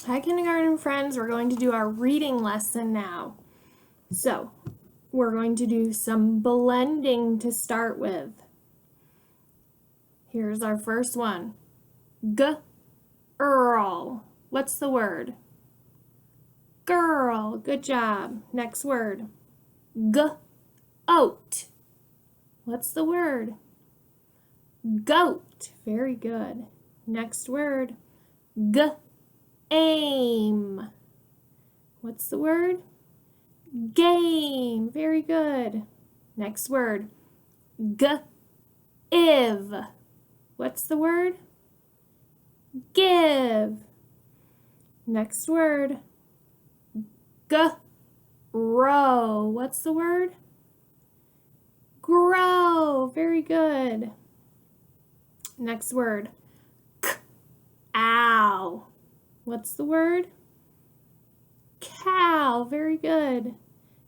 Hi, kindergarten friends. We're going to do our reading lesson now. So, we're going to do some blending to start with. Here's our first one. Girl. What's the word? Girl. Good job. Next word. Oat. What's the word? Goat. Very good. Next word. Aim. What's the word? Game. Very good. Next word. Give. What's the word? Give. Next word. Grow. What's the word? Grow. Very good. Next word. Ow. What's the word? Cow. Very good.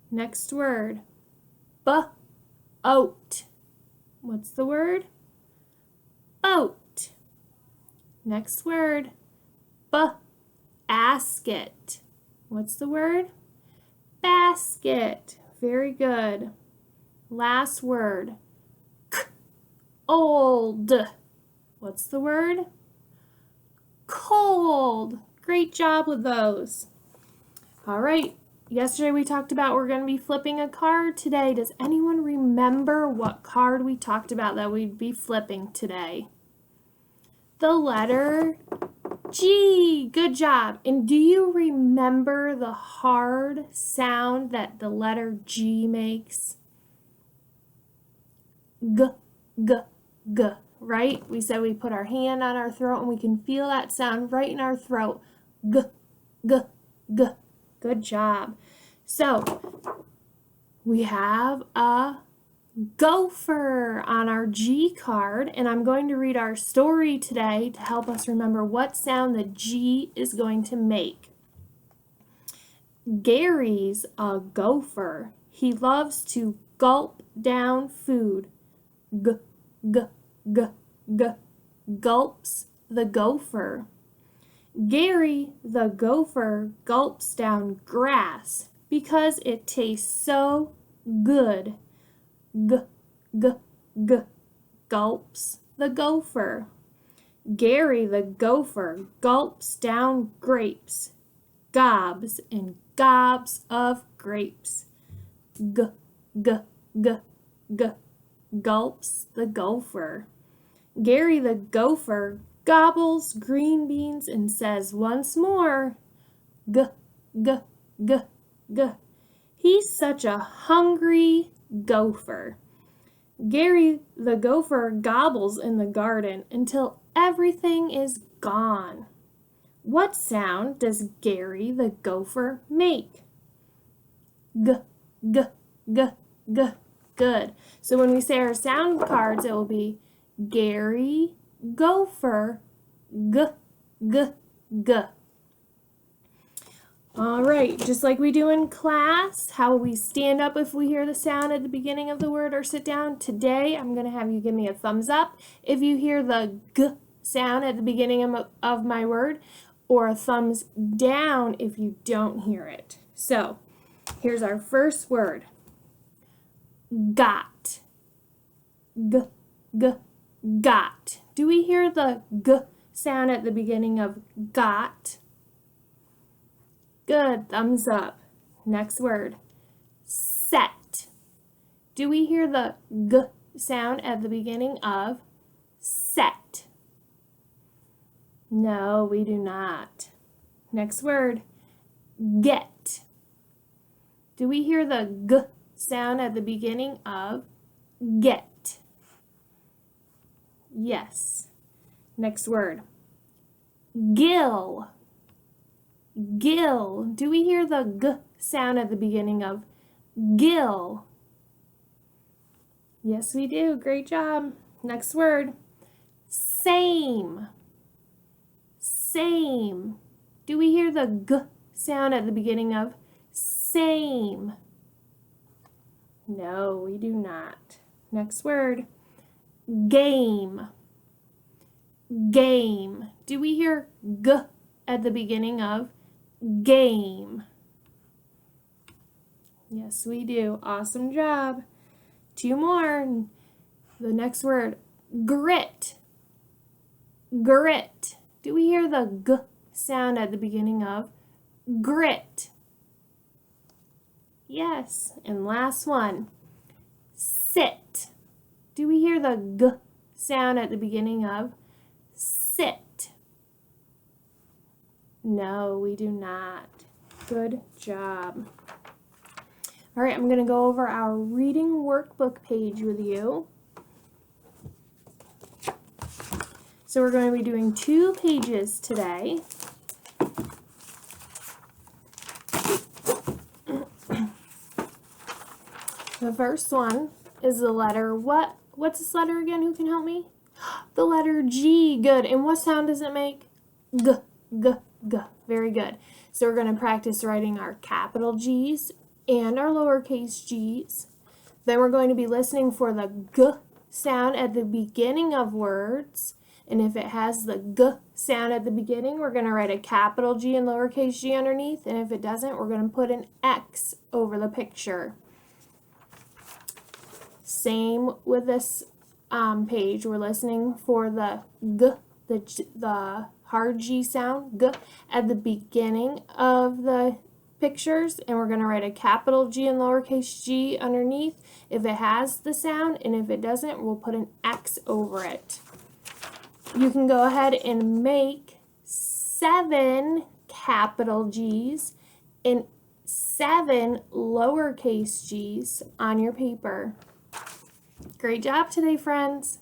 Next word. Oat. What's the word? Boat. Next word. Basket. What's the word? Basket. Very good. Last word. Old. What's the word? Cold. Great job with those. All right. Yesterday we talked about we're going to be flipping a card today. Does anyone remember what card we talked about that we'd be flipping today? The letter G. Good job. And do you remember the hard sound that the letter G makes? G, g, g, right? We said we put our hand on our throat and we can feel that sound right in our throat. G, g, g. Good job. So, we have a gopher on our G card, and I'm going to read our story today to help us remember what sound the G is going to make. Gary's a gopher. He loves to gulp down food. G, g, g, g. Gulps the gopher. Gary the gopher gulps down grass because it tastes so good. G, g, g. Gulps the gopher. Gary the gopher gulps down grapes. Gobs and gobs of grapes. G, g, g, g. Gulps the gopher. Gary the gopher gobbles green beans and says once more, g, g, g, g. He's such a hungry gopher. Gary the gopher gobbles in the garden until everything is gone. What sound does Gary the gopher make? G, g, g, g. Good. So when we say our sound cards, it will be Gary, gopher, g, g, g. All right, just like we do in class, how we stand up if we hear the sound at the beginning of the word or sit down. Today, I'm going to have you give me a thumbs up if you hear the g sound at the beginning of my word, or a thumbs down if you don't hear it. So, here's our first word. Got. G, g, got. Do we hear the g sound at the beginning of got? Good, thumbs up. Next word. Set. Do we hear the g sound at the beginning of set? No, we do not. Next word. Get. Do we hear the g sound at the beginning of get? Yes. Next word. Gill. Gill. Do we hear the g sound at the beginning of gill? Yes, we do. Great job. Next word. Same. Same. Do we hear the g sound at the beginning of same? No, we do not. Next word. Game. Game. Do we hear g at the beginning of game? Yes, we do. Awesome job. 2 more. The next word, grit. Grit. Do we hear the g sound at the beginning of grit? Yes. And last one, sit. Do we hear the g sound at the beginning of sit? No, we do not. Good job. All right, I'm going to go over our reading workbook page with you. So we're going to be doing 2 pages today. The first one is the letter what? What's this letter again? Who can help me? The letter G. Good. And what sound does it make? G, g, g. Very good. So we're going to practice writing our capital G's and our lowercase g's. Then we're going to be listening for the g sound at the beginning of words. And if it has the g sound at the beginning, we're going to write a capital G and lowercase g underneath. And if it doesn't, we're going to put an X over the picture. Same with this page. We're listening for the g, the hard G sound, g, at the beginning of the pictures. And we're going to write a capital G and lowercase g underneath if it has the sound. And if it doesn't, we'll put an X over it. You can go ahead and make 7 capital G's and 7 lowercase g's on your paper. Great job today, friends.